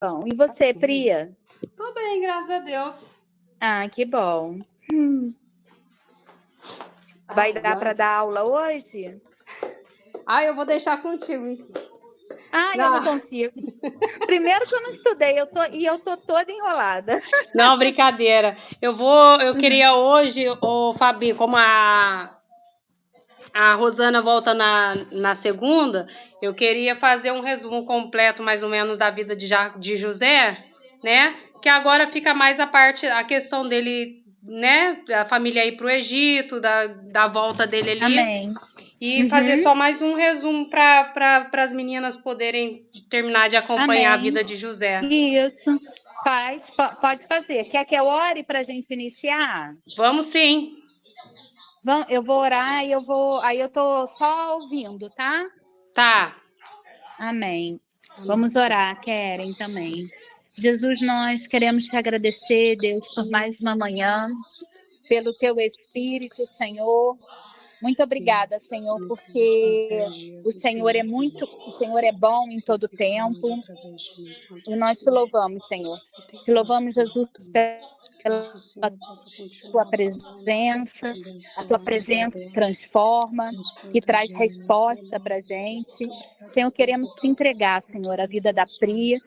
Bom, e você, Priya? Tô bem, graças a Deus. Ah, que bom. Vai dar para dar aula hoje? Eu vou deixar contigo. Ah, eu não Não, consigo. Primeiro que eu não estudei, eu tô toda enrolada. não, brincadeira. Eu queria hoje, Fabi, como a Rosana volta na segunda, eu queria fazer um resumo completo, mais ou menos, da vida de José, né? Que agora fica mais a questão dele, né? Da família ir pro Egito, da volta dele ali. Amém. E fazer Uhum. só mais um resumo para as meninas poderem terminar de acompanhar a Amém. vida de José. Isso. Pode fazer. Quer que eu ore para a gente iniciar? Vamos sim. Eu vou orar e aí eu tô só ouvindo, tá? Tá. Amém. Vamos orar, Keren, também. Jesus, nós queremos te agradecer, Deus, por mais uma manhã, pelo teu Espírito, Senhor. Muito obrigada, Senhor, porque o Senhor é bom em todo tempo. E nós te louvamos, Senhor. Te louvamos, Jesus, pela tua presença, a tua presença que transforma, que traz resposta para a gente. Senhor, queremos te entregar, Senhor, a vida da Pri.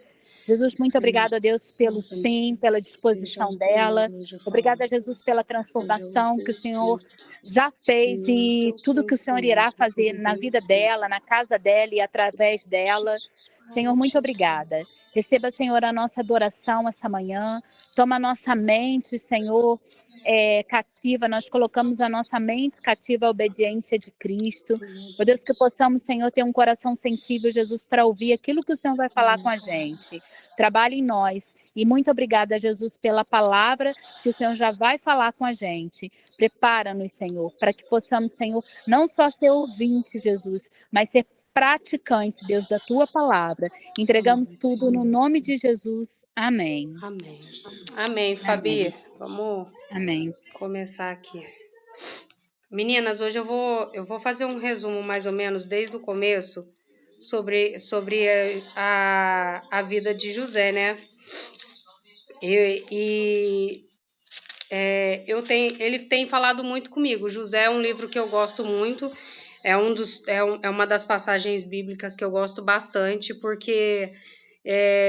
Jesus, muito obrigado a Deus pelo sim, pela disposição dela. Obrigada, Jesus, pela transformação que o Senhor já fez e tudo que o Senhor irá fazer na vida dela, na casa dela e através dela. Senhor, muito obrigada. Receba, Senhor, a nossa adoração essa manhã. Toma a nossa mente, Senhor, cativa. Nós colocamos a nossa mente cativa à obediência de Cristo. Ó Deus, que possamos, Senhor, ter um coração sensível, Jesus, para ouvir aquilo que o Senhor vai falar com a gente. Trabalhe em nós. E muito obrigada, Jesus, pela palavra que o Senhor já vai falar com a gente. Prepara-nos, Senhor, para que possamos, Senhor, não só ser ouvintes, Jesus, mas ser praticante, Deus, da tua palavra. Entregamos tudo no nome de Jesus. Amém. Amém. Amém, Fabi. Amém. Vamos Amém. começar aqui. Meninas, hoje eu vou fazer um resumo mais ou menos desde o começo sobre a vida de José, né? Ele tem falado muito comigo. José é um livro que eu gosto muito. É uma das passagens bíblicas que eu gosto bastante, porque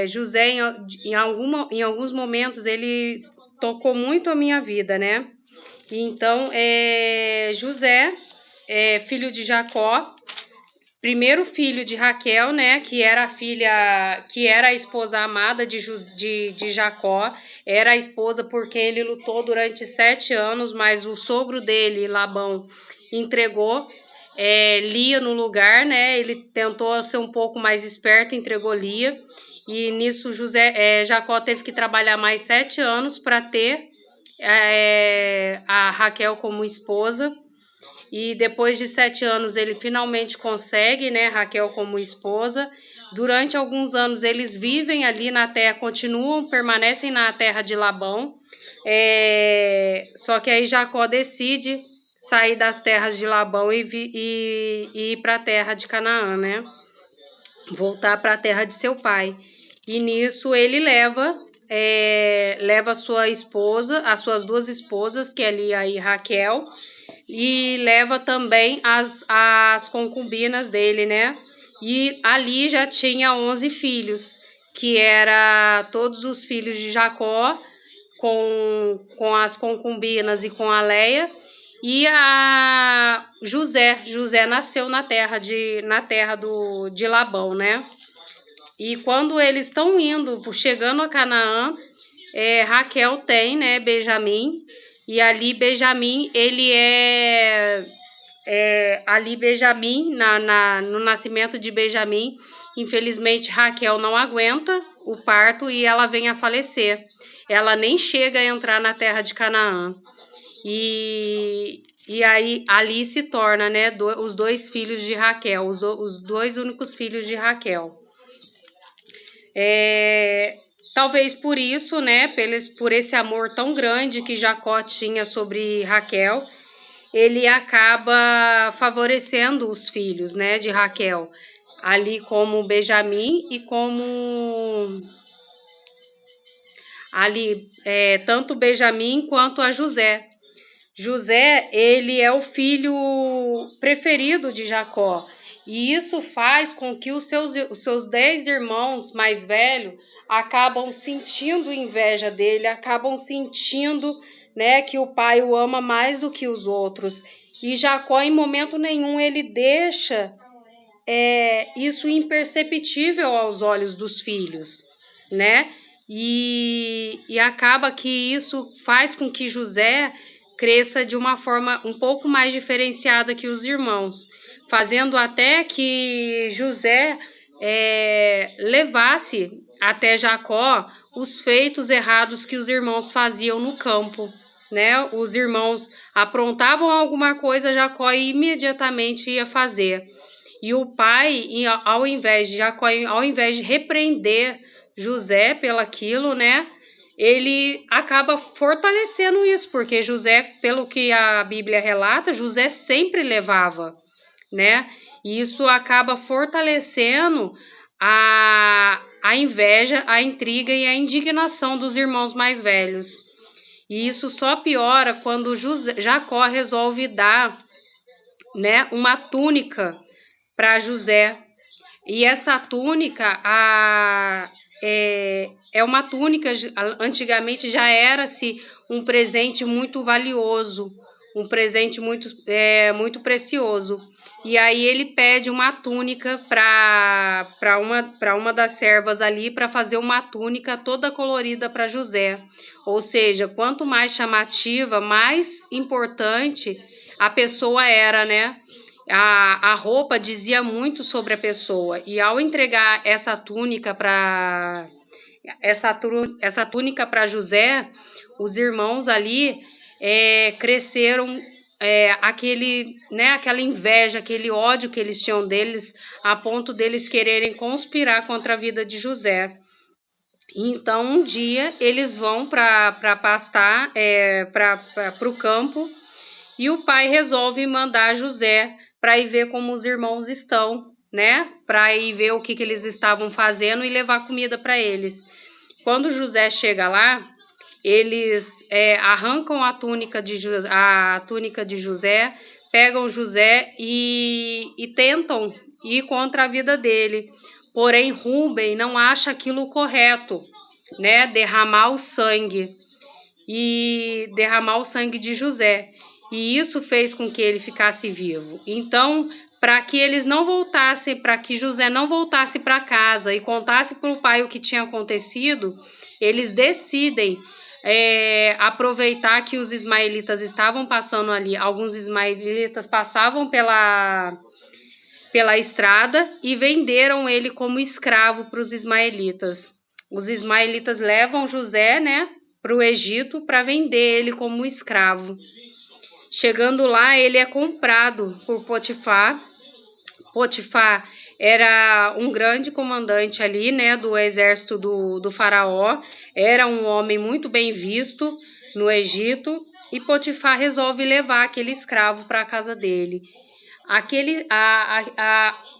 José, em alguns momentos, ele tocou muito a minha vida, né? Então, José, filho de Jacó, primeiro filho de Raquel, né, que era a esposa amada de Jacó, era a esposa por quem ele lutou durante 7 anos, mas o sogro dele, Labão, entregou Lia no lugar, né, ele tentou ser um pouco mais esperto, entregou Lia, e nisso Jacó teve que trabalhar mais 7 anos para ter a Raquel como esposa. E depois de 7 anos ele finalmente consegue, né, Raquel como esposa. Durante alguns anos eles vivem ali na terra, permanecem na terra de Labão. Só que aí Jacó decide sair das terras de Labão e ir para a terra de Canaã, né? Voltar para a terra de seu pai. E nisso ele leva sua esposa, as suas 2 esposas, que é Lia e Raquel, e leva também as concubinas dele, né? E ali já tinha 11 filhos, que era todos os filhos de Jacó, com as concubinas e com a Leia, e a José nasceu na terra de Labão, né? E quando eles estão chegando a Canaã, Raquel tem, né, Benjamim, e ali Benjamim, ali Benjamim, no nascimento de Benjamim, infelizmente Raquel não aguenta o parto e ela vem a falecer. Ela nem chega a entrar na terra de Canaã. E aí ali se torna, né, os 2 filhos de Raquel, os 2 únicos filhos de Raquel. Talvez por isso, né, por esse amor tão grande que Jacó tinha sobre Raquel, ele acaba favorecendo os filhos, né, de Raquel, ali como Benjamim e como ali tanto Benjamim quanto a José. José, ele é o filho preferido de Jacó, e isso faz com que os seus 10 irmãos mais velhos acabam sentindo inveja dele, acabam sentindo, né, que o pai o ama mais do que os outros. E Jacó, em momento nenhum, ele deixa isso imperceptível aos olhos dos filhos, né? E acaba que isso faz com que José cresça de uma forma um pouco mais diferenciada que os irmãos, fazendo até que José levasse até Jacó os feitos errados que os irmãos faziam no campo, né? Os irmãos aprontavam alguma coisa, Jacó imediatamente ia fazer. E o pai, ao invés de repreender José pelaquilo, né? Ele acaba fortalecendo isso, porque José, pelo que a Bíblia relata, José sempre levava, né? E isso acaba fortalecendo a inveja, a intriga e a indignação dos irmãos mais velhos. E isso só piora quando Jacó resolve dar, né, uma túnica para José. E essa túnica é uma túnica, antigamente já era-se um presente muito valioso, um presente muito precioso. E aí ele pede uma túnica para uma das servas ali, para fazer uma túnica toda colorida para José. Ou seja, quanto mais chamativa, mais importante a pessoa era, né? A roupa dizia muito sobre a pessoa, e ao entregar essa túnica para José, os irmãos ali cresceram aquela inveja, aquele ódio que eles tinham deles, a ponto deles quererem conspirar contra a vida de José. Então, um dia, eles vão para pastar, para o campo, e o pai resolve mandar José para ir ver como os irmãos estão, né? Para ir ver o que eles estavam fazendo e levar comida para eles. Quando José chega lá, eles arrancam a túnica de José, pegam José e tentam ir contra a vida dele. Porém, Rúben não acha aquilo correto, né? Derramar o sangue de José. E isso fez com que ele ficasse vivo. Então, para que eles não voltassem, para que José não voltasse para casa e contasse para o pai o que tinha acontecido, eles decidem aproveitar que os ismaelitas estavam passando ali. Alguns ismaelitas passavam pela estrada e venderam ele como escravo para os ismaelitas. Os ismaelitas levam José, né, para o Egito para vender ele como escravo. Chegando lá, ele é comprado por Potifar. Potifar era um grande comandante ali, né, do exército do faraó. Era um homem muito bem visto no Egito. E Potifar resolve levar aquele escravo para a casa dele.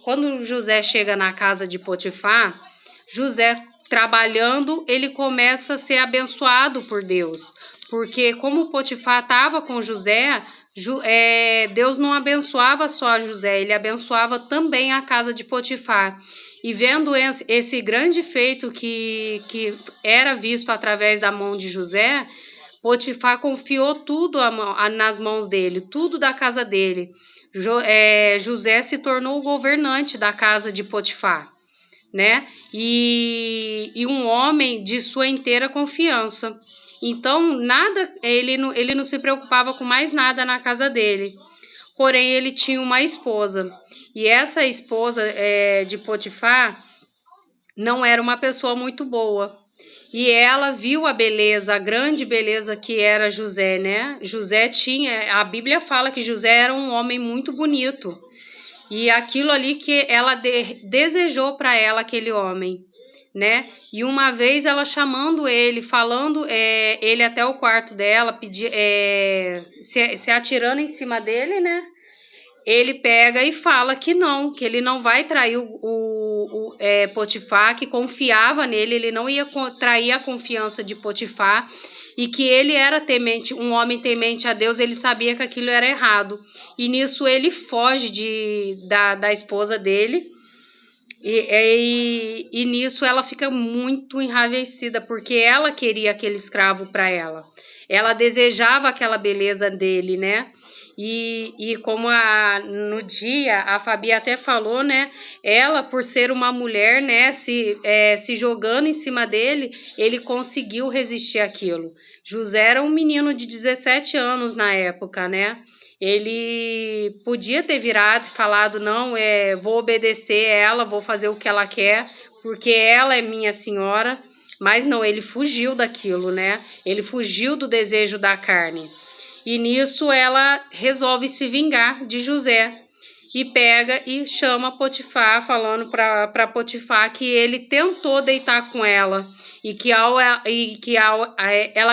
Quando José chega na casa de Potifar, José trabalhando, ele começa a ser abençoado por Deus. Porque como Potifar estava com José, Deus não abençoava só José, ele abençoava também a casa de Potifar. E vendo esse grande feito que era visto através da mão de José, Potifar confiou tudo nas mãos dele, tudo da casa dele. José se tornou o governante da casa de Potifar, né? E um homem de sua inteira confiança. Então, ele não se preocupava com mais nada na casa dele. Porém, ele tinha uma esposa. E essa esposa de Potifar não era uma pessoa muito boa. E ela viu a beleza, a grande beleza que era José, né? A Bíblia fala que José era um homem muito bonito. E aquilo ali que ela desejou para ela, aquele homem, né? E uma vez ela chamando ele, falando ele até o quarto dela, se atirando em cima dele, né? Ele pega e fala que ele não vai trair Potifar, que confiava nele, ele não ia trair a confiança de Potifar, e que ele era temente, um homem temente a Deus, ele sabia que aquilo era errado. E nisso ele foge da esposa dele, e nisso ela fica muito enraivecida, porque ela queria aquele escravo para ela. Ela desejava aquela beleza dele, né? E como no dia a Fabi até falou, né? Ela, por ser uma mulher, né? Se jogando em cima dele, ele conseguiu resistir àquilo. José era um menino de 17 anos na época, né? Ele podia ter virado e falado, não, vou obedecer ela, vou fazer o que ela quer, porque ela é minha senhora. Mas não, ele fugiu daquilo, né? Ele fugiu do desejo da carne. E nisso ela resolve se vingar de José. E pega e chama Potifar, falando para Potifar que ele tentou deitar com ela. E que ela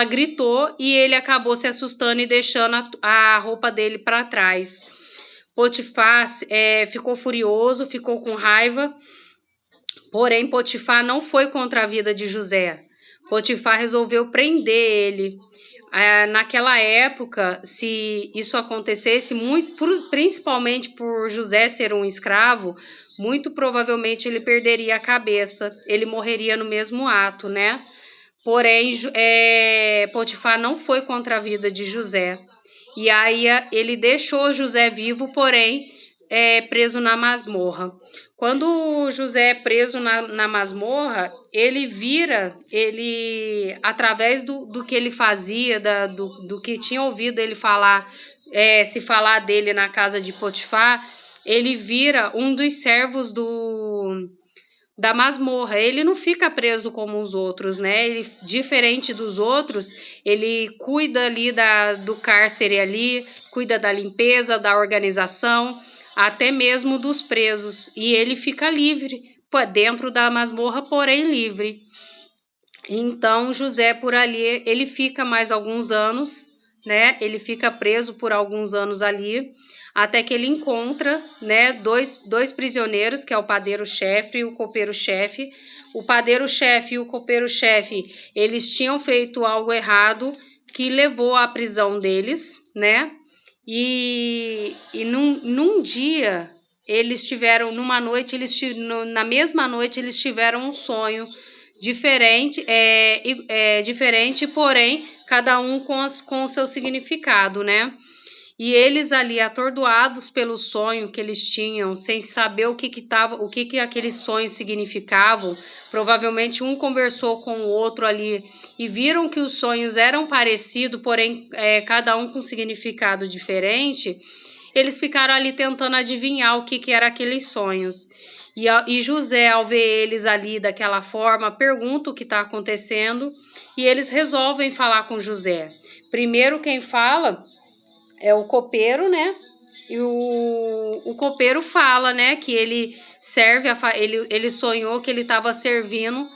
gritou e ele acabou se assustando e deixando a roupa dele para trás. Potifar ficou furioso, ficou com raiva. Porém, Potifar não foi contra a vida de José. Potifar resolveu prender ele. Naquela época, se isso acontecesse, principalmente por José ser um escravo, muito provavelmente ele perderia a cabeça. Ele morreria no mesmo ato, né? Porém, Potifar não foi contra a vida de José. E aí ele deixou José vivo, porém preso na masmorra. Quando José é preso na masmorra, através do que ele fazia, do que tinha ouvido ele falar, se falar dele na casa de Potifar, ele vira um dos servos da masmorra. Ele não fica preso como os outros, né? Ele, diferente dos outros, ele cuida ali do cárcere ali, cuida da limpeza, da organização, até mesmo dos presos. E ele fica livre, dentro da masmorra, porém livre. Então, José por ali, ele fica mais alguns anos, né? Ele fica preso por alguns anos ali, até que ele encontra, né, dois prisioneiros, que é o padeiro-chefe e o copeiro-chefe. O padeiro-chefe e o copeiro-chefe, eles tinham feito algo errado que levou à prisão deles, né? E num dia, na mesma noite, eles tiveram um sonho diferente, porém, cada um com o seu significado, né? E eles ali, atordoados pelo sonho que eles tinham, sem saber o que aqueles sonhos significavam, provavelmente um conversou com o outro ali e viram que os sonhos eram parecidos, porém cada um com significado diferente. Eles ficaram ali tentando adivinhar o que eram aqueles sonhos. E José, ao ver eles ali daquela forma, pergunta o que está acontecendo e eles resolvem falar com José. Primeiro quem fala é o copeiro, né? E o copeiro fala, né, que ele ele sonhou que ele estava servindo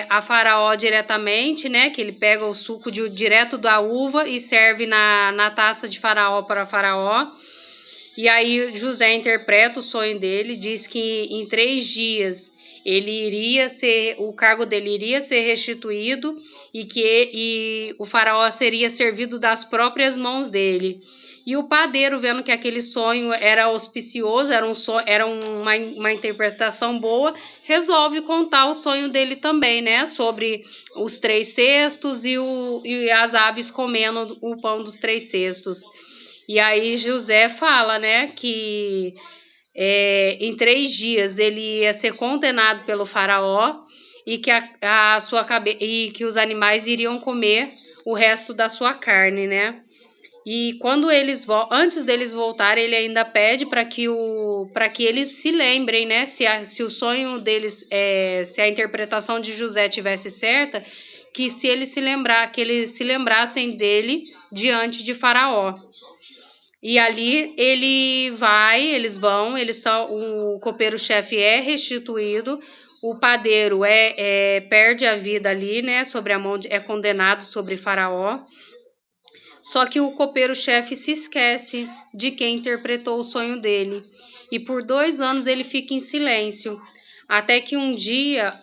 a Faraó diretamente, né? Que ele pega o suco direto da uva e serve na taça de Faraó para Faraó. E aí José interpreta o sonho dele, diz que em 3 dias o cargo dele iria ser restituído e o faraó seria servido das próprias mãos dele. E o padeiro, vendo que aquele sonho era auspicioso, era uma interpretação boa, resolve contar o sonho dele também, né? Sobre os 3 cestos e as aves comendo o pão dos 3 cestos. E aí José fala, né, que em 3 dias ele ia ser condenado pelo faraó e que e que os animais iriam comer o resto da sua carne, né? E quando antes deles voltarem, ele ainda pede para que eles se lembrem, né? Se o sonho deles, se a interpretação de José tivesse certa, que eles se lembrassem dele diante de Faraó. E ali o copeiro-chefe é restituído, o padeiro perde a vida ali, né? É condenado sobre Faraó. Só que o copeiro-chefe se esquece de quem interpretou o sonho dele. E por 2 anos ele fica em silêncio. até que um dia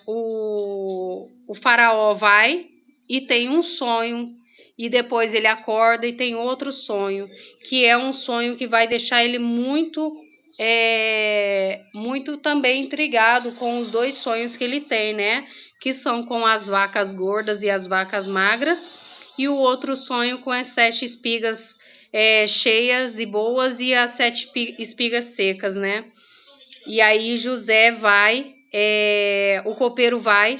o faraó vai e tem um sonho, e depois ele acorda e tem outro sonho, que é um sonho que vai deixar ele muito também intrigado com os dois sonhos que ele tem, né? Que são com as vacas gordas e as vacas magras, e o outro sonho com as 7 espigas cheias e boas e as 7 espigas secas, né? E aí José vai, o copeiro vai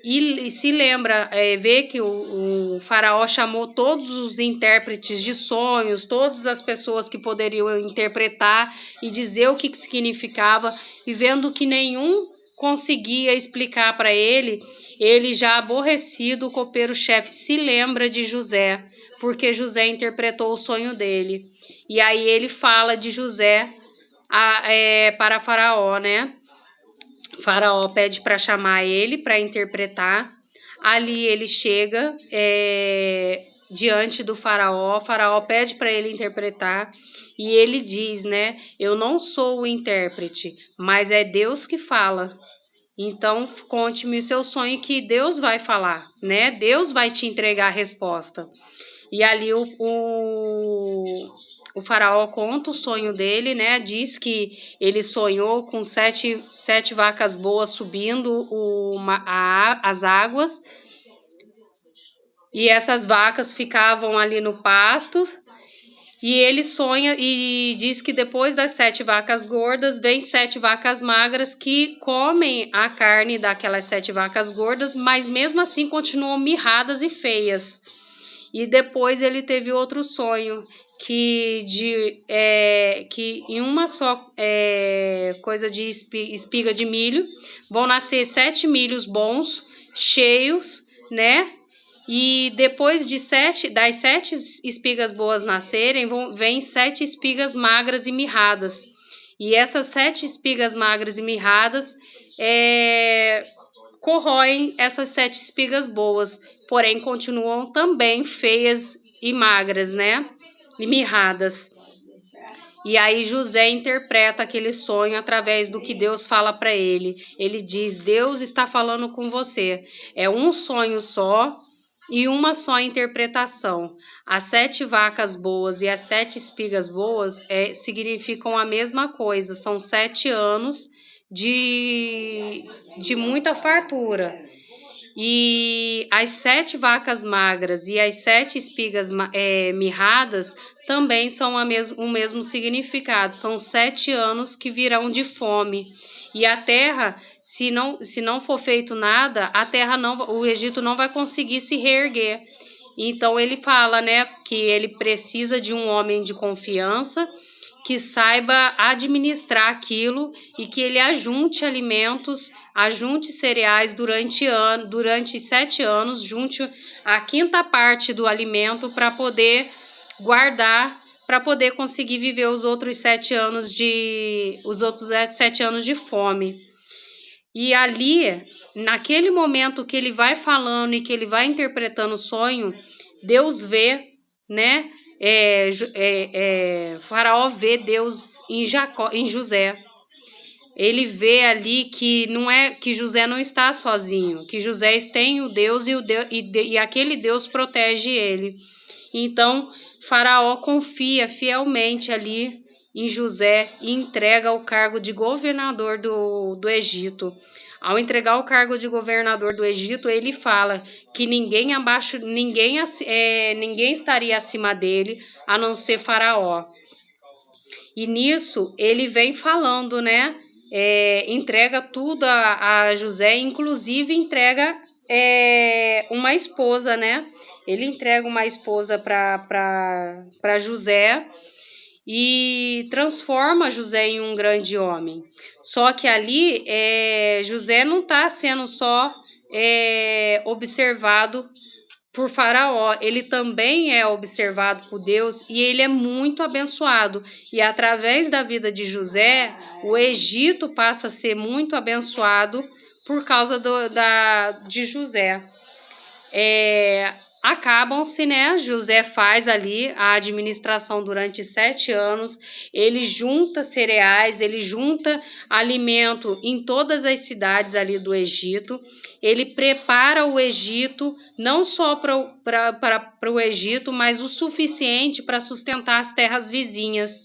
e se lembra, vê que o faraó chamou todos os intérpretes de sonhos, todas as pessoas que poderiam interpretar e dizer o que significava, e vendo que nenhum conseguia explicar para ele, ele já aborrecido, o copeiro-chefe se lembra de José, porque José interpretou o sonho dele. E aí ele fala de José para Faraó, né? Faraó pede para chamar ele para interpretar. Ali ele chega diante do faraó. Faraó pede para ele interpretar e ele diz, né? Eu não sou o intérprete, mas é Deus que fala. Então conte-me o seu sonho que Deus vai falar, né? Deus vai te entregar a resposta. E ali o faraó conta o sonho dele, né? Diz que ele sonhou com sete vacas boas subindo as águas. E essas vacas ficavam ali no pasto. E ele sonha e diz que depois das 7 vacas gordas, vem 7 vacas magras que comem a carne daquelas 7 vacas gordas, mas mesmo assim continuam mirradas e feias. E depois ele teve outro sonho, que em uma só coisa de espiga de milho, vão nascer 7 milhos bons, cheios, né? E depois das 7 espigas boas nascerem, vem 7 espigas magras e mirradas. E essas 7 espigas magras e mirradas corroem essas 7 espigas boas, porém continuam também feias e magras, né? E mirradas. E aí José interpreta aquele sonho através do que Deus fala para ele. Ele diz: Deus está falando com você. É um sonho só e uma só interpretação. As 7 vacas boas e as 7 espigas boas significam a mesma coisa. São 7 anos de muita fartura. E as 7 vacas magras e as 7 espigas mirradas também são o mesmo significado. São 7 anos que virão de fome. E a terra, se não for feito nada, o Egito não vai conseguir se reerguer. Então ele fala, né, que ele precisa de um homem de confiança que saiba administrar aquilo e que ele ajunte alimentos, ajunte cereais durante 7 anos, junte a 5ª parte do alimento para poder guardar, para poder conseguir viver os outros 7 anos de fome. E ali, naquele momento que ele vai falando e que ele vai interpretando o sonho, Deus vê, né? Faraó vê Deus em José. Ele vê ali que não é que José não está sozinho, que José tem o Deus e aquele Deus protege ele. Então Faraó confia fielmente ali em José e entrega o cargo de governador do Egito. Ao entregar o cargo de governador do Egito, ele fala que ninguém estaria acima dele, a não ser Faraó. E nisso ele vem falando, né? Entrega tudo a José, inclusive entrega uma esposa, né? Ele entrega uma esposa para José e transforma José em um grande homem. Só que ali José não está sendo só observado por Faraó, ele também é observado por Deus e ele é muito abençoado. E através da vida de José, o Egito passa a ser muito abençoado por causa de José. acabam-se, né? José faz ali a administração durante 7 anos, ele junta cereais, ele junta alimento em todas as cidades ali do Egito, ele prepara o Egito não só para o Egito, mas o suficiente para sustentar as terras vizinhas.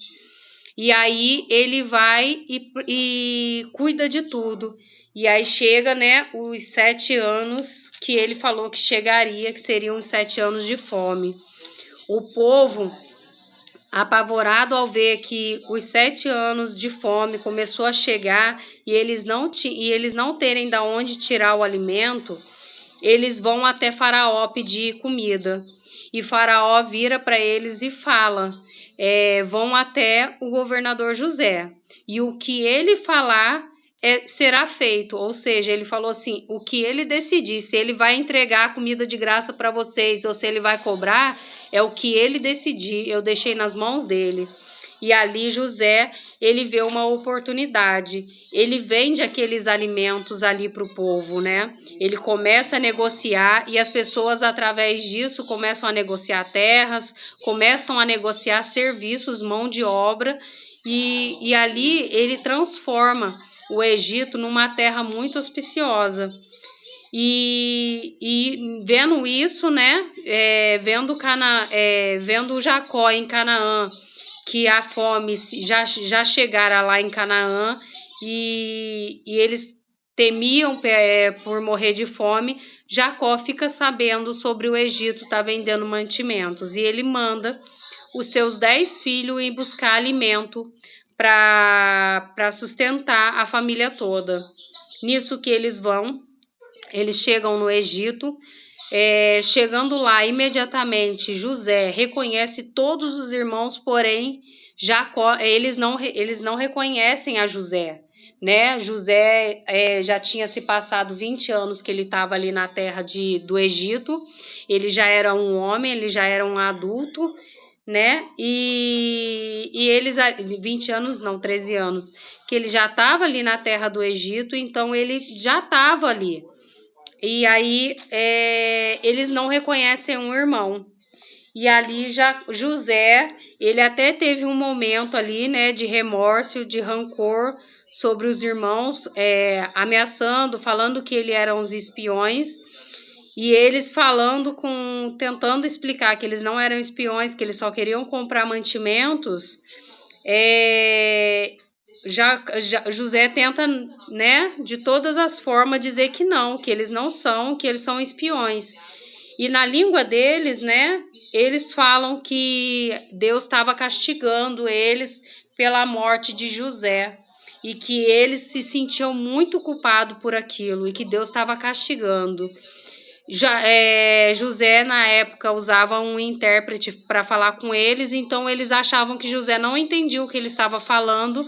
E aí ele vai e cuida de tudo. E aí chega, né, os 7 anos que ele falou que chegaria, que seriam os 7 anos de fome. O povo, apavorado ao ver que os 7 anos de fome começou a chegar e eles não terem da onde tirar o alimento, eles vão até Faraó pedir comida. E Faraó vira para eles e fala, vão até o governador José. E o que ele falar será feito. Ou seja, ele falou assim, o que ele decidir, se ele vai entregar a comida de graça para vocês ou se ele vai cobrar, é o que ele decidir. Eu deixei nas mãos dele. E ali José, ele vê uma oportunidade, ele vende aqueles alimentos ali para o povo, né? Ele começa a negociar e as pessoas, através disso, começam a negociar terras, começam a negociar serviços, mão de obra, e ali ele transforma o Egito numa terra muito auspiciosa. E vendo isso, né? Vendo Jacó em Canaã, que a fome já chegara lá em Canaã e eles temiam por morrer de fome, Jacó fica sabendo sobre o Egito estar vendendo mantimentos e ele manda os seus 10 filhos ir buscar alimento para sustentar a família toda. Nisso que eles chegam no Egito. Chegando lá, imediatamente, José reconhece todos os irmãos, porém, Jacó, eles não reconhecem a José, né? José já tinha se passado 20 anos que ele estava ali na terra do Egito, ele já era um homem, ele já era um adulto, né? E eles, 20 anos, não, 13 anos, que ele já estava ali na terra do Egito, então ele já estava ali. E aí eles não reconhecem um irmão. E ali já José, ele até teve um momento ali, né, de remorso, de rancor sobre os irmãos, ameaçando, falando que eles eram os espiões. E eles tentando explicar que eles não eram espiões, que eles só queriam comprar mantimentos. José tenta, né, de todas as formas dizer que não, que eles não são, que eles são espiões. E na língua deles, né, eles falam que Deus estava castigando eles pela morte de José e que eles se sentiam muito culpados por aquilo e que Deus estava castigando. José, na época, usava um intérprete para falar com eles, então eles achavam que José não entendia o que ele estava falando.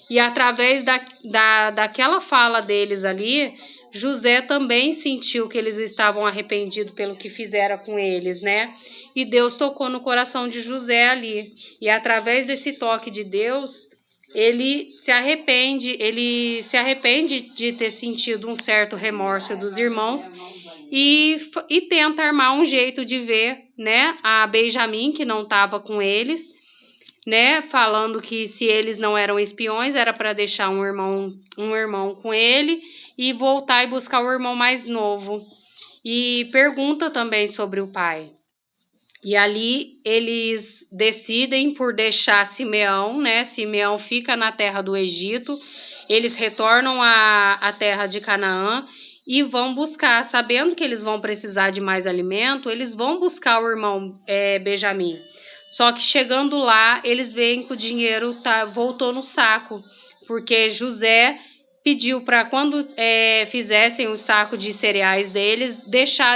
E através daquela fala deles ali, José também sentiu que eles estavam arrependidos pelo que fizeram com eles, né? E Deus tocou no coração de José ali. E através desse toque de Deus, ele se arrepende de ter sentido um certo remorso dos irmãos e tenta armar um jeito de ver, né, a Benjamim, que não estava com eles, né, falando que se eles não eram espiões, era para deixar um irmão com ele e voltar e buscar o irmão mais novo. E pergunta também sobre o pai. E ali eles decidem por deixar Simeão, né? Simeão fica na terra do Egito, eles retornam à terra de Canaã e vão buscar, sabendo que eles vão precisar de mais alimento, eles vão buscar o irmão Benjamim. Só que chegando lá, eles veem que o dinheiro voltou no saco, porque José pediu para quando fizessem o saco de cereais deles,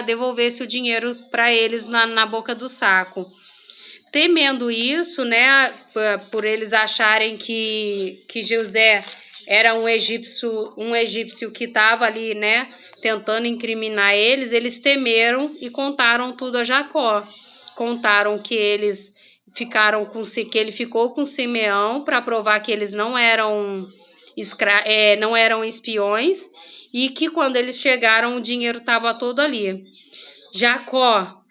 devolvesse o dinheiro para eles na boca do saco. Temendo isso, né, por eles acharem que José era um egípcio que estava ali, né, tentando incriminar eles temeram e contaram tudo a Jacó. Contaram que ele ficou com Simeão para provar que eles não eram espiões e que quando eles chegaram o dinheiro estava todo ali. Jacó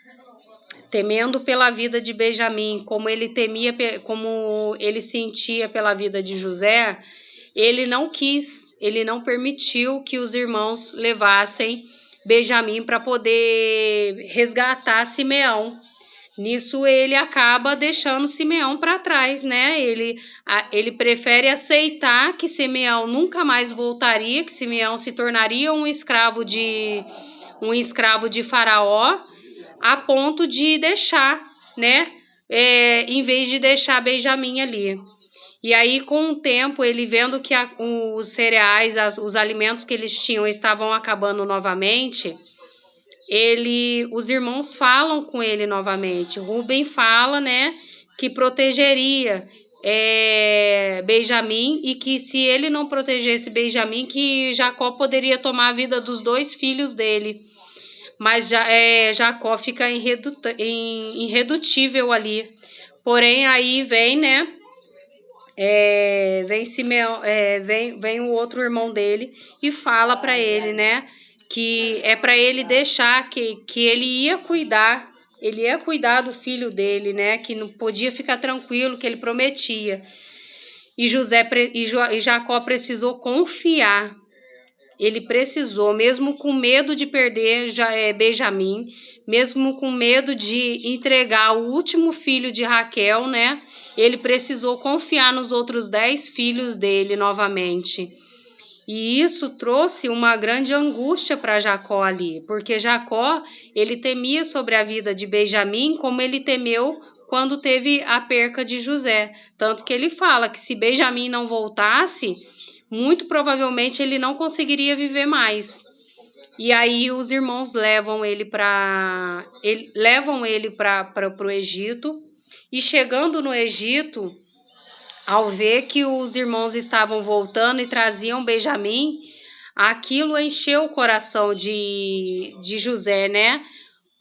temendo pela vida de Benjamim, como ele temia, como ele sentia pela vida de José, ele não quis, ele não permitiu que os irmãos levassem Benjamim para poder resgatar Simeão. Nisso ele acaba deixando Simeão para trás, né? Ele prefere aceitar que Simeão nunca mais voltaria, que Simeão se tornaria um escravo de Faraó, a ponto de deixar, né? Em vez de deixar Benjamim ali. E aí, com o tempo, ele vendo que os cereais, os alimentos que eles tinham estavam acabando novamente, os irmãos falam com ele novamente. Rubem fala, né, que protegeria Benjamim, e que se ele não protegesse Benjamim, que Jacó poderia tomar a vida dos 2 filhos dele. Mas Jacó fica irredutível ali. Porém, aí vem, né, vem Simeão, vem o outro irmão dele e fala para ele, né, que é para ele deixar que ele ia cuidar do filho dele, né, que não podia ficar tranquilo, que ele prometia. E Jacó precisou confiar. Ele precisou, mesmo com medo de perder Benjamim, mesmo com medo de entregar o último filho de Raquel, né? Ele precisou confiar nos outros 10 filhos dele novamente. E isso trouxe uma grande angústia para Jacó ali, porque Jacó, ele temia sobre a vida de Benjamim como ele temeu quando teve a perca de José. Tanto que ele fala que se Benjamim não voltasse, muito provavelmente ele não conseguiria viver mais. E aí os irmãos levam ele para o Egito. E chegando no Egito, ao ver que os irmãos estavam voltando e traziam Benjamim, aquilo encheu o coração de José, né?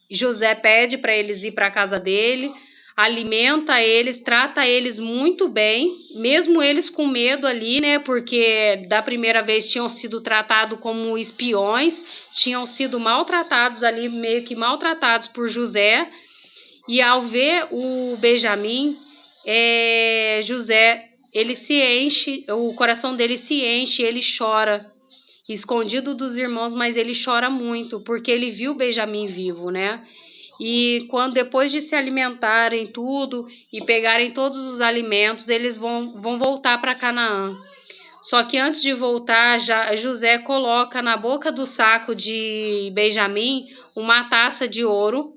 José pede para eles ir para a casa dele, alimenta eles, trata eles muito bem, mesmo eles com medo ali, né? Porque da primeira vez tinham sido tratados como espiões, tinham sido maltratados ali, meio que maltratados por José. E ao ver o Benjamim, José, ele se enche, o coração dele se enche, ele chora, escondido dos irmãos, mas ele chora muito, porque ele viu Benjamim vivo, né? E quando depois de se alimentarem tudo e pegarem todos os alimentos, eles vão voltar para Canaã. Só que antes de voltar, José coloca na boca do saco de Benjamim uma taça de ouro,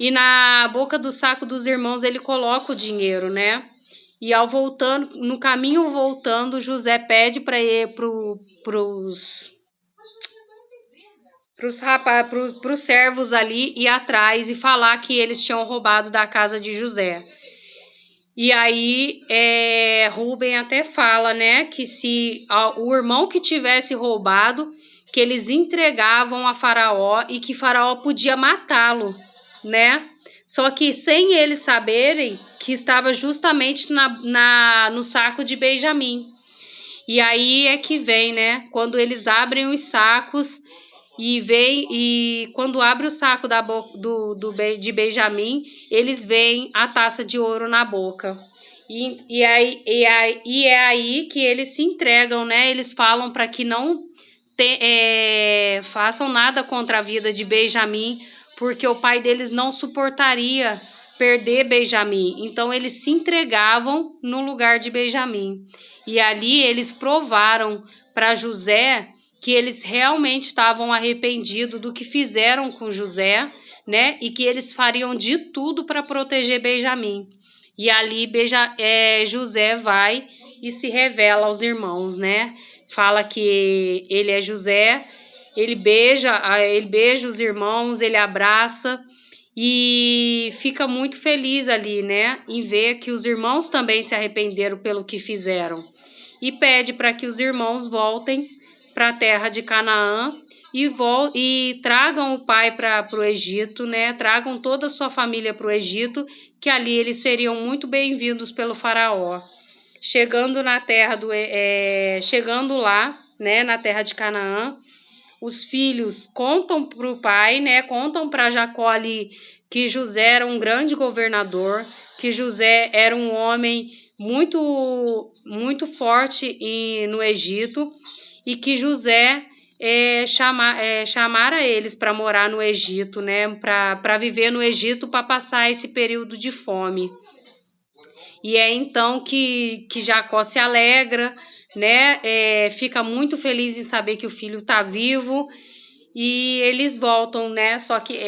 e na boca do saco dos irmãos ele coloca o dinheiro, né? E no caminho voltando, José pede para ir pros servos ali ir atrás e falar que eles tinham roubado da casa de José. E aí Rubem até fala, né, que se o irmão que tivesse roubado, que eles entregavam a Faraó e que Faraó podia matá-lo, né? Só que sem eles saberem que estava justamente no saco de Benjamim. E aí é que vem, né? Quando eles abrem os sacos e quando abre o saco de Benjamim, eles veem a taça de ouro na boca. E é aí que eles se entregam, né? Eles falam para que não façam nada contra a vida de Benjamim, porque o pai deles não suportaria perder Benjamim. Então eles se entregavam no lugar de Benjamim. E ali eles provaram para José que eles realmente estavam arrependidos do que fizeram com José, né? E que eles fariam de tudo para proteger Benjamim. E ali José vai e se revela aos irmãos, né? Fala que ele é José, ele beija os irmãos, ele abraça e fica muito feliz ali, né? Em ver que os irmãos também se arrependeram pelo que fizeram. E pede para que os irmãos voltem para a terra de Canaã e tragam o pai para o Egito, né? Tragam toda a sua família para o Egito, que ali eles seriam muito bem-vindos pelo faraó. Chegando lá, né, na terra de Canaã, os filhos contam para o pai, né? Contam para Jacó ali que José era um grande governador, que José era um homem muito forte no Egito, e que José chamara eles para morar no Egito, né, para viver no Egito, para passar esse período de fome. E é então que Jacó se alegra, né, fica muito feliz em saber que o filho está vivo, e eles voltam, né? Só que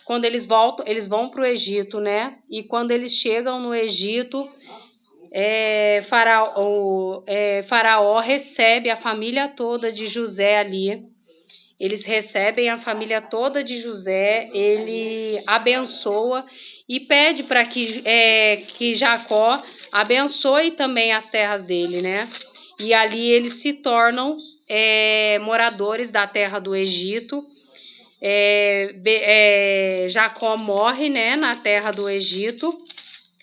quando eles voltam, eles vão para o Egito, né? E quando eles chegam no Egito, Faraó recebe a família toda de José ali. Eles recebem a família toda de José, ele abençoa e pede para que Jacó abençoe também as terras dele, né? E ali eles se tornam moradores da terra do Egito. Jacó morre, né, na terra do Egito.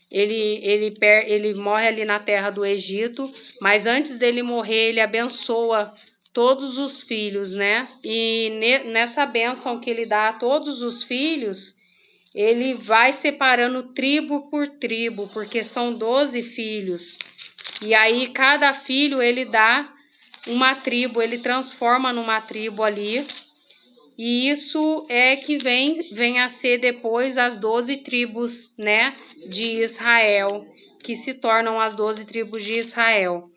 Ele morre ali na terra do Egito, mas antes dele morrer, ele abençoa todos os filhos, né? E nessa bênção que ele dá a todos os filhos, ele vai separando tribo por tribo, porque são 12 filhos. E aí cada filho ele dá uma tribo, ele transforma numa tribo ali. E isso é que vem a ser depois as 12 tribos, né, de Israel, que se tornam as 12 tribos de Israel.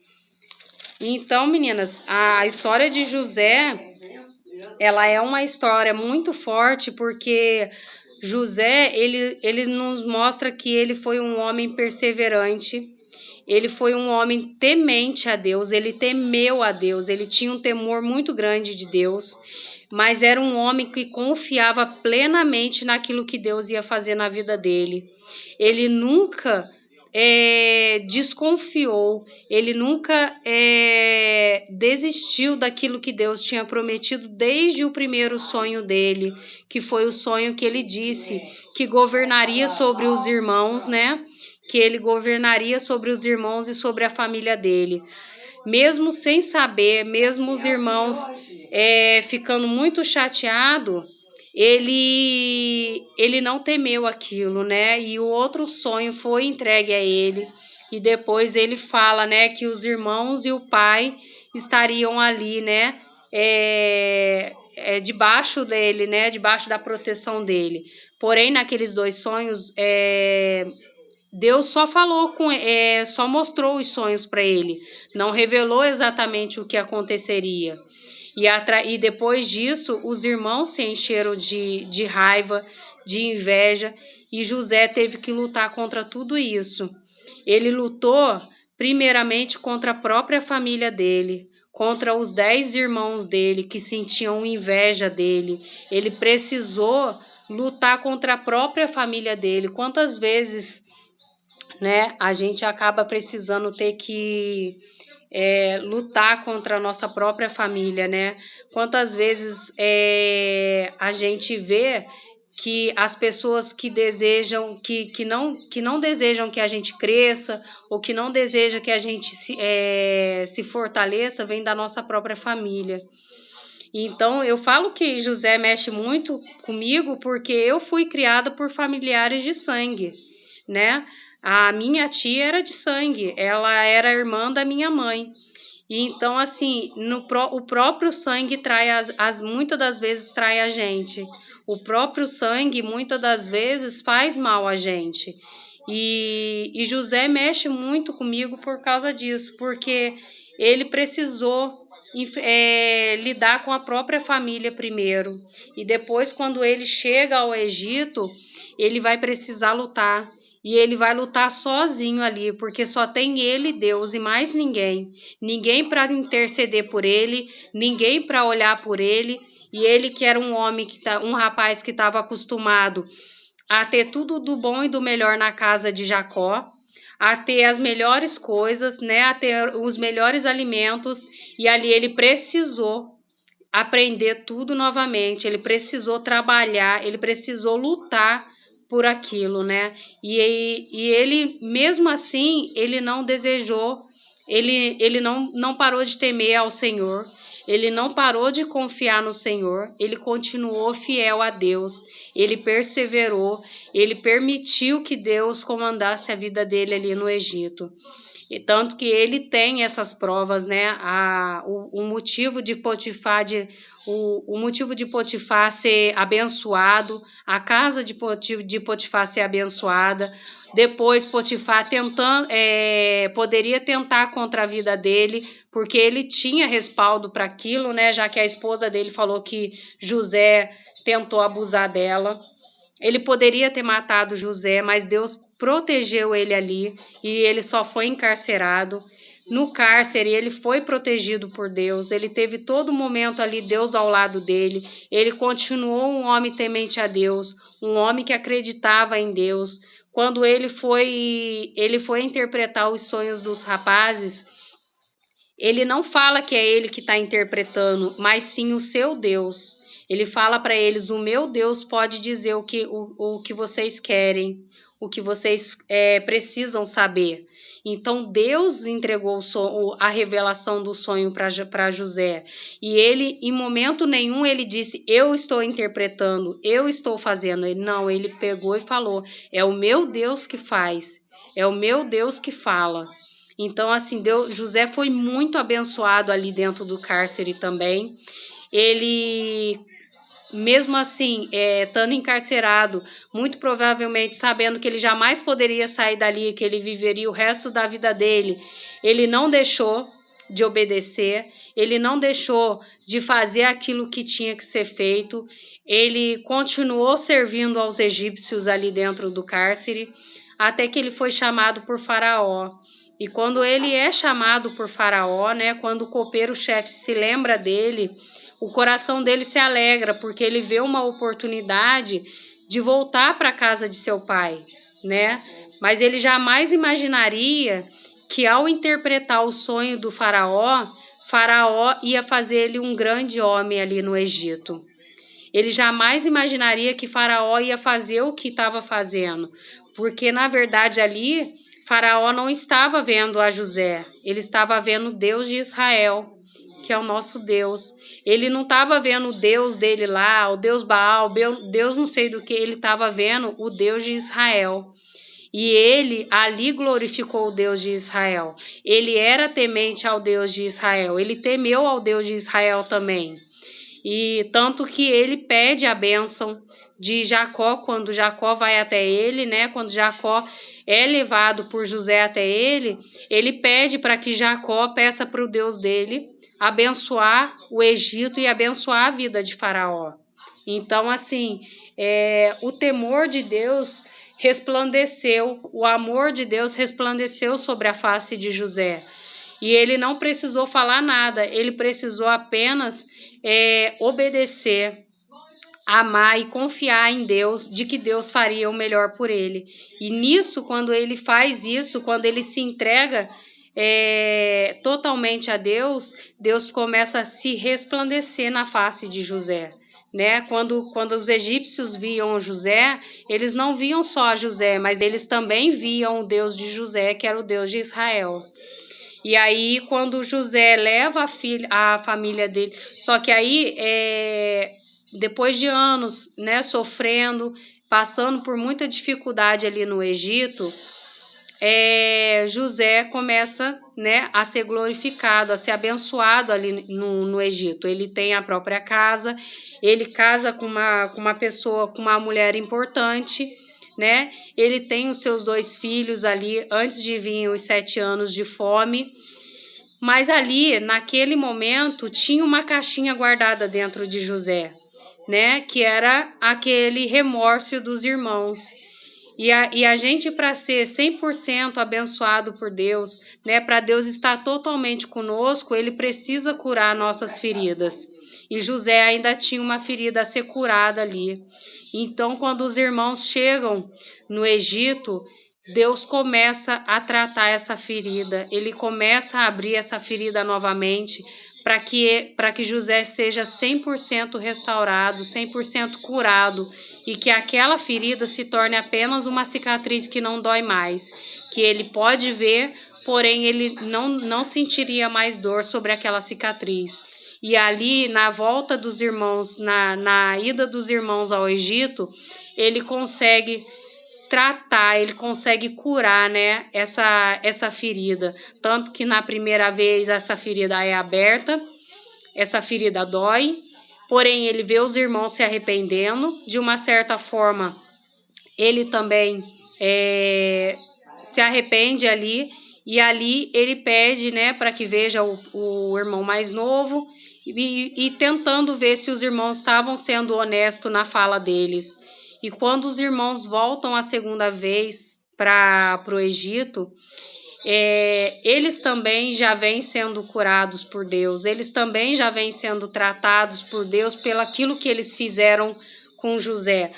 Então, meninas, a história de José, ela é uma história muito forte, porque José, ele nos mostra que ele foi um homem perseverante, ele foi um homem temente a Deus, ele temeu a Deus, ele tinha um temor muito grande de Deus, mas era um homem que confiava plenamente naquilo que Deus ia fazer na vida dele. Ele nunca desconfiou, ele nunca desistiu daquilo que Deus tinha prometido desde o primeiro sonho dele, que foi o sonho que ele disse que governaria sobre os irmãos, né? Que ele governaria sobre os irmãos e sobre a família dele. Mesmo sem saber, mesmo os irmãos ficando muito chateados, ele não temeu aquilo, né? E o outro sonho foi entregue a ele. E depois ele fala, né, que os irmãos e o pai estariam ali, né? Debaixo dele, né? Debaixo da proteção dele. Porém, naqueles 2 sonhos, Deus só só mostrou os sonhos para ele, não revelou exatamente o que aconteceria. E depois disso, os irmãos se encheram de raiva, de inveja, e José teve que lutar contra tudo isso. Ele lutou primeiramente contra a própria família dele, contra os 10 irmãos dele que sentiam inveja dele. Ele precisou lutar contra a própria família dele. Quantas vezes, né, a gente acaba precisando ter que lutar contra a nossa própria família, né? Quantas vezes a gente vê que as pessoas que desejam, que não desejam que a gente cresça, ou que não desejam que a gente se fortaleça, vem da nossa própria família. Então, eu falo que José mexe muito comigo porque eu fui criada por familiares de sangue, né? A minha tia era de sangue, ela era irmã da minha mãe. E então, assim, o próprio sangue trai, muitas das vezes trai a gente. O próprio sangue, muitas das vezes, faz mal a gente. E José mexe muito comigo por causa disso, porque ele precisou lidar com a própria família primeiro. E depois, quando ele chega ao Egito, ele vai precisar lutar. E ele vai lutar sozinho ali, porque só tem ele, Deus, e mais ninguém. Ninguém para interceder por ele, ninguém para olhar por ele. E ele que era um homem, um rapaz que estava acostumado a ter tudo do bom e do melhor na casa de Jacó, a ter as melhores coisas, né, a ter os melhores alimentos. E ali ele precisou aprender tudo novamente, ele precisou trabalhar, ele precisou lutar por aquilo, né? E ele, mesmo assim, ele não desejou, ele não parou de temer ao Senhor, Ele não parou de confiar no Senhor, ele continuou fiel a Deus, ele perseverou, ele permitiu que Deus comandasse a vida dele ali no Egito. E tanto que ele tem essas provas, né? O motivo de Potifar o motivo de Potifar ser abençoado, a casa de Potifar ser abençoada. Depois Potifar poderia tentar contra a vida dele, porque ele tinha respaldo para aquilo, né? Já que a esposa dele falou que José tentou abusar dela. Ele poderia ter matado José, mas Deus protegeu ele ali e ele só foi encarcerado. No cárcere, ele foi protegido por Deus, ele teve todo momento ali Deus ao lado dele, ele continuou um homem temente a Deus, um homem que acreditava em Deus. Quando ele foi interpretar os sonhos dos rapazes, ele não fala que é ele que está interpretando, mas sim o seu Deus. Ele fala para eles: o meu Deus pode dizer o que vocês querem, o que vocês precisam saber. Então Deus entregou a revelação do sonho para José. E ele, em momento nenhum, ele disse: eu estou interpretando, eu estou fazendo. Não, ele pegou e falou: é o meu Deus que faz, é o meu Deus que fala. Então, assim, José foi muito abençoado ali dentro do cárcere também. Ele, mesmo assim, estando encarcerado, muito provavelmente sabendo que ele jamais poderia sair dali, que ele viveria o resto da vida dele, ele não deixou de obedecer, ele não deixou de fazer aquilo que tinha que ser feito, ele continuou servindo aos egípcios ali dentro do cárcere, até que ele foi chamado por Faraó. E quando ele é chamado por Faraó, né, quando o copeiro-chefe se lembra dele, o coração dele se alegra, porque ele vê uma oportunidade de voltar para a casa de seu pai, né? Mas ele jamais imaginaria que ao interpretar o sonho do Faraó, Faraó ia fazer ele um grande homem ali no Egito. Ele jamais imaginaria que Faraó ia fazer o que estava fazendo, porque na verdade ali Faraó não estava vendo a José, ele estava vendo o Deus de Israel, que é o nosso Deus. Ele não estava vendo o Deus dele lá, o Deus Baal, Deus não sei do que, ele estava vendo o Deus de Israel. E ele ali glorificou o Deus de Israel. Ele era temente ao Deus de Israel, ele temeu ao Deus de Israel também. E tanto que ele pede a bênção de Jacó, quando Jacó vai até ele, né? Quando Jacó é levado por José até ele pede para que Jacó peça para o Deus dele abençoar o Egito e abençoar a vida de Faraó. Então, assim, o temor de Deus resplandeceu, o amor de Deus resplandeceu sobre a face de José. E ele não precisou falar nada, ele precisou apenas obedecer, amar e confiar em Deus, de que Deus faria o melhor por ele. E nisso, quando ele faz isso, quando ele se entrega totalmente a Deus, Deus começa a se resplandecer na face de José. Né? Quando os egípcios viam José, eles não viam só José, mas eles também viam o Deus de José, que era o Deus de Israel. E aí, quando José leva a família dele, só que aí, depois de anos, né, sofrendo, passando por muita dificuldade ali no Egito, José começa, né, a ser glorificado, a ser abençoado ali no Egito. Ele tem a própria casa, ele casa com uma pessoa, com uma mulher importante, né? Ele tem os seus 2 filhos ali, antes de vir os 7 anos de fome. Mas ali, naquele momento, tinha uma caixinha guardada dentro de José, né? Que era aquele remorso dos irmãos. E a gente, para ser 100% abençoado por Deus, né? Para Deus estar totalmente conosco, ele precisa curar nossas feridas. E José ainda tinha uma ferida a ser curada ali. Então, quando os irmãos chegam no Egito, Deus começa a tratar essa ferida, ele começa a abrir essa ferida novamente, para que José seja 100% restaurado, 100% curado, e que aquela ferida se torne apenas uma cicatriz que não dói mais, que ele pode ver, porém ele não sentiria mais dor sobre aquela cicatriz. E ali, na volta dos irmãos, na ida dos irmãos ao Egito, ele consegue tratar, ele consegue curar, né, essa ferida. Tanto que na primeira vez essa ferida é aberta, essa ferida dói, porém ele vê os irmãos se arrependendo, de uma certa forma ele também se arrepende ali, e ali ele pede, né, para que veja o irmão mais novo e tentando ver se os irmãos estavam sendo honestos na fala deles. E quando os irmãos voltam a segunda vez para o Egito, eles também já vêm sendo curados por Deus, eles também já vêm sendo tratados por Deus pelo aquilo que eles fizeram com José.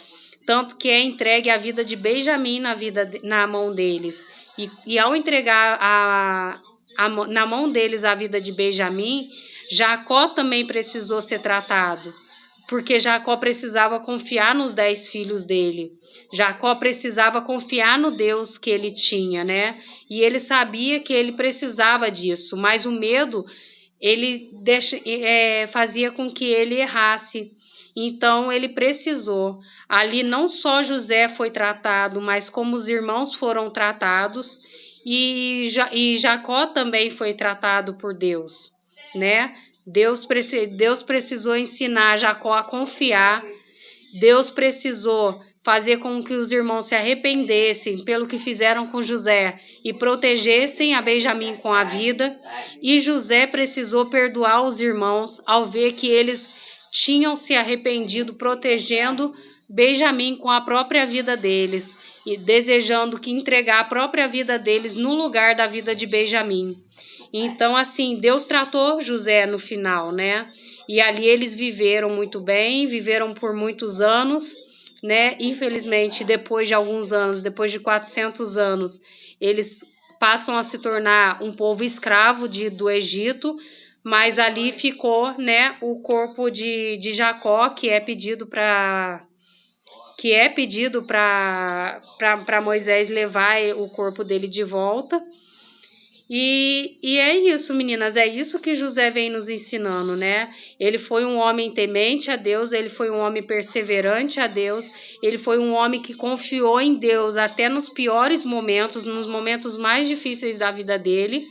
Tanto que é entregue a vida de Benjamim na mão deles. E ao entregar na mão deles a vida de Benjamim, Jacó também precisou ser tratado, porque Jacó precisava confiar nos 10 filhos dele. Jacó precisava confiar no Deus que ele tinha, né? E ele sabia que ele precisava disso, mas o medo ele fazia com que ele errasse. Então ele precisou. Ali não só José foi tratado, mas como os irmãos foram tratados, e Jacó também foi tratado por Deus, né? Deus precisou ensinar Jacó a confiar. Deus precisou fazer com que os irmãos se arrependessem pelo que fizeram com José e protegessem a Benjamim com a vida. E José precisou perdoar os irmãos ao ver que eles tinham se arrependido, protegendo Benjamim com a própria vida deles e desejando que entregar a própria vida deles no lugar da vida de Benjamim. Então, assim, Deus tratou José no final, né? E ali eles viveram muito bem, viveram por muitos anos, né? Infelizmente, depois de alguns anos, depois de 400 anos, eles passam a se tornar um povo escravo do Egito, mas ali ficou, né, o corpo de Jacó, que é pedido para Moisés levar o corpo dele de volta. E é isso, meninas, é isso que José vem nos ensinando, né? Ele foi um homem temente a Deus, ele foi um homem perseverante a Deus, ele foi um homem que confiou em Deus até nos piores momentos, nos momentos mais difíceis da vida dele.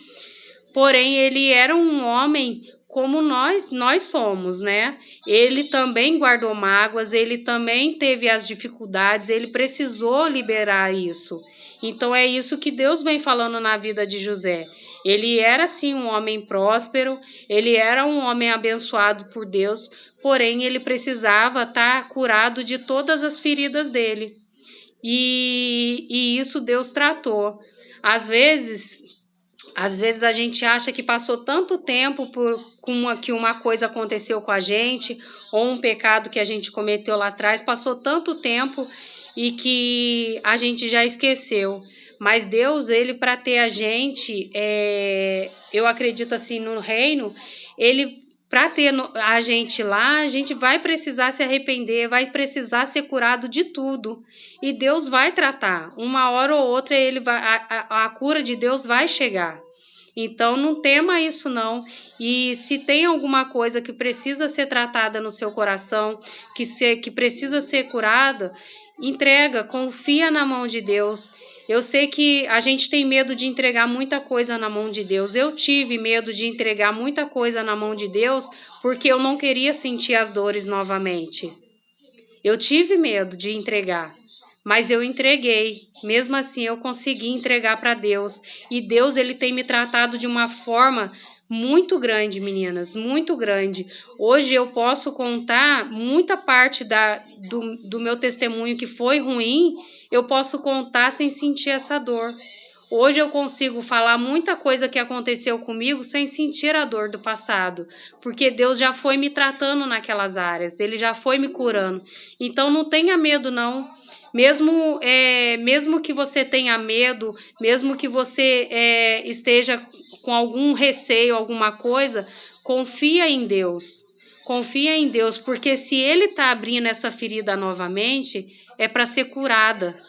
Porém, ele era um homem como nós somos, né? Ele também guardou mágoas, ele também teve as dificuldades, ele precisou liberar isso. Então, é isso que Deus vem falando na vida de José. Ele era, sim, um homem próspero, ele era um homem abençoado por Deus, porém, ele precisava estar curado de todas as feridas dele. E isso Deus tratou. Às vezes a gente acha que passou tanto tempo que uma coisa aconteceu com a gente, ou um pecado que a gente cometeu lá atrás, passou tanto tempo e que a gente já esqueceu. Mas Deus, ele para ter a gente, eu acredito assim no reino, ele para ter a gente lá, a gente vai precisar se arrepender, vai precisar ser curado de tudo. E Deus vai tratar. Uma hora ou outra a cura de Deus vai chegar. Então, não tema isso não. E se tem alguma coisa que precisa ser tratada no seu coração, que precisa ser curada, entrega, confia na mão de Deus. Eu sei que a gente tem medo de entregar muita coisa na mão de Deus. Eu tive medo de entregar muita coisa na mão de Deus porque eu não queria sentir as dores novamente. Eu tive medo de entregar, mas eu entreguei. Mesmo assim, eu consegui entregar para Deus. E Deus, ele tem me tratado de uma forma muito grande, meninas, muito grande. Hoje eu posso contar muita parte do meu testemunho que foi ruim, eu posso contar sem sentir essa dor. Hoje eu consigo falar muita coisa que aconteceu comigo sem sentir a dor do passado, porque Deus já foi me tratando naquelas áreas, Ele já foi me curando. Então não tenha medo não. Mesmo que você tenha medo, mesmo que você esteja com algum receio, alguma coisa, confia em Deus. Confia em Deus, porque se Ele está abrindo essa ferida novamente, é para ser curada,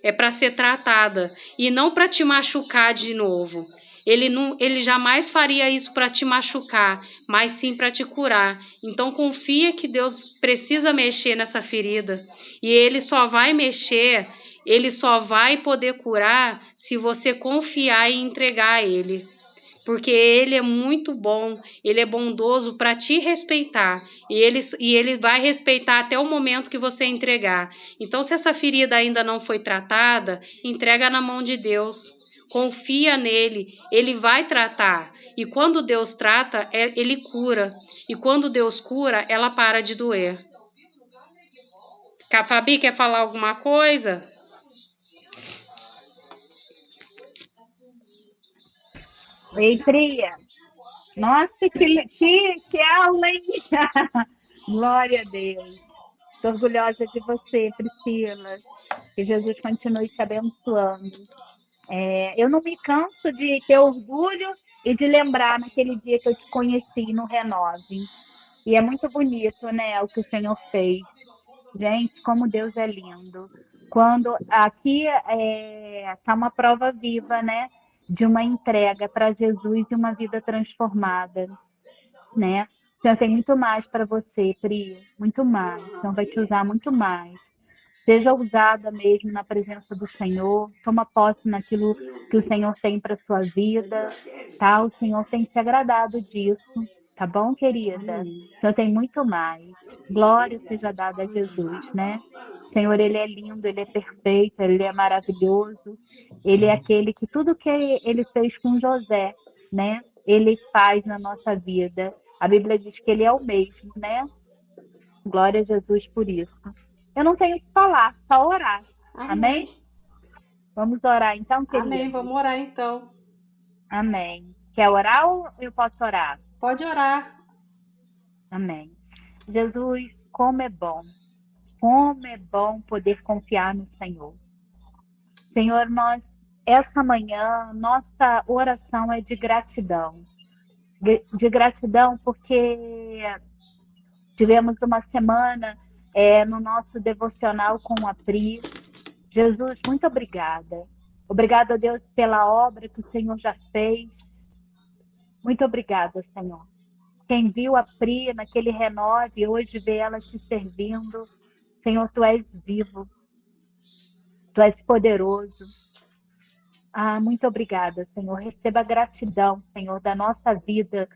é para ser tratada e não para te machucar de novo. Ele jamais faria isso para te machucar, mas sim para te curar. Então confia que Deus precisa mexer nessa ferida e ele só vai mexer, ele só vai poder curar se você confiar e entregar a ele. Porque ele é muito bom, ele é bondoso para te respeitar, e ele vai respeitar até o momento que você entregar. Então, se essa ferida ainda não foi tratada, entrega na mão de Deus, confia nele, ele vai tratar. E quando Deus trata, ele cura. E quando Deus cura, ela para de doer. A Fabi, quer falar alguma coisa? Ei, Pri, nossa, que aula, hein? Glória a Deus. Estou orgulhosa de você, Priscila. Que Jesus continue te abençoando. Eu não me canso de ter orgulho e de lembrar naquele dia que eu te conheci no Renove. E é muito bonito, né, o que o Senhor fez. Gente, como Deus é lindo. Quando aqui está uma prova viva, né, de uma entrega para Jesus e uma vida transformada, né? Então tem muito mais para você, Pri, muito mais. Então vai te usar muito mais. Seja usada mesmo na presença do Senhor, toma posse naquilo que o Senhor tem para sua vida, tá? O Senhor tem se agradado disso, tá bom, querida? Então tem muito mais. Glória seja dada a Jesus, né? Senhor, ele é lindo, ele é perfeito, ele é maravilhoso. Ele é aquele que tudo que ele fez com José, né? Ele faz na nossa vida. A Bíblia diz que ele é o mesmo, né? Glória a Jesus por isso. Eu não tenho o que falar, só orar. Amém. Amém? Vamos orar então, Amém. queridos. Vamos orar então. Amém. Quer orar ou eu posso orar? Pode orar. Amém. Jesus, como é bom poder confiar no Senhor. Senhor, essa manhã, nossa oração é de gratidão. De gratidão porque tivemos uma semana no nosso devocional com a Pri. Jesus, muito obrigada. Obrigada, Deus, pela obra que o Senhor já fez. Muito obrigada, Senhor. Quem viu a Pri naquele renove, hoje vê ela te servindo. Senhor, tu és vivo. Tu és poderoso. Muito obrigada, Senhor. Receba a gratidão, Senhor, da nossa vida,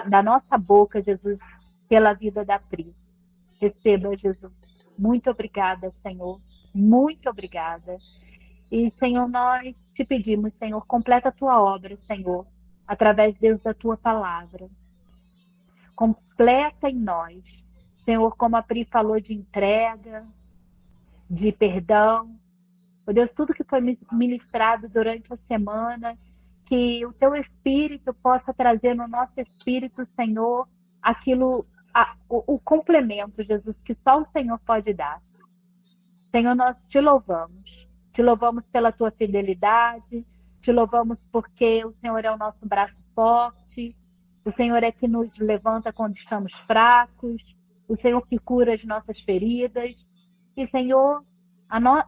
da nossa boca, Jesus, pela vida da Pri. Receba, Jesus. Muito obrigada, Senhor. Muito obrigada. E, Senhor, nós te pedimos, Senhor, completa a tua obra, Senhor, através, Deus, da tua palavra. Completa em nós. Senhor, como a Pri falou de entrega, de perdão. Oh, Deus, tudo que foi ministrado durante a semana, que o teu Espírito possa trazer no nosso espírito, Senhor, aquilo, o complemento, Jesus, que só o Senhor pode dar. Senhor, nós te louvamos. Te louvamos pela tua fidelidade, te louvamos porque o Senhor é o nosso braço forte, o Senhor é que nos levanta quando estamos fracos, o Senhor que cura as nossas feridas. E, Senhor,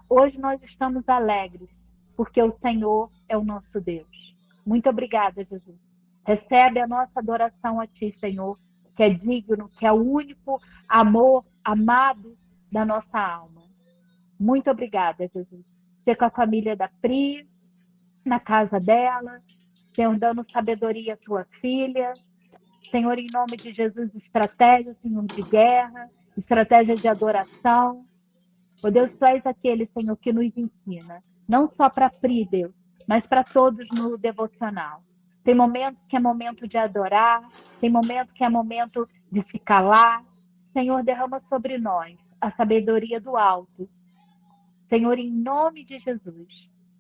hoje nós estamos alegres, porque o Senhor é o nosso Deus. Muito obrigada, Jesus. Recebe a nossa adoração a Ti, Senhor, que é digno, que é o único amor amado da nossa alma. Muito obrigada, Jesus. Ser com a família da Pri, na casa dela, Senhor, dando sabedoria à tua filha. Senhor, em nome de Jesus, estratégia, Senhor, de guerra, estratégia de adoração. Oh, Deus, tu és aquele, Senhor, que nos ensina, não só para Pri, Deus, mas para todos no devocional. Tem momentos que é momento de adorar, tem momentos que é momento de se calar. Senhor, derrama sobre nós a sabedoria do alto. Senhor, em nome de Jesus,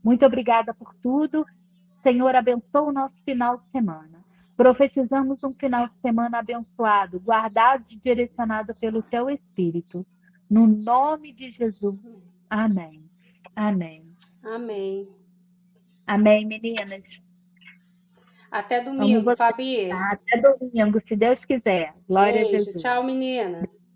muito obrigada por tudo. Senhor, abençoa o nosso final de semana. Profetizamos um final de semana abençoado, guardado e direcionado pelo Teu Espírito. No nome de Jesus. Amém. Amém. Amém. Amém, meninas. Até domingo, Fabi. Até domingo, se Deus quiser. Glória a Beijo. Jesus. Tchau, meninas.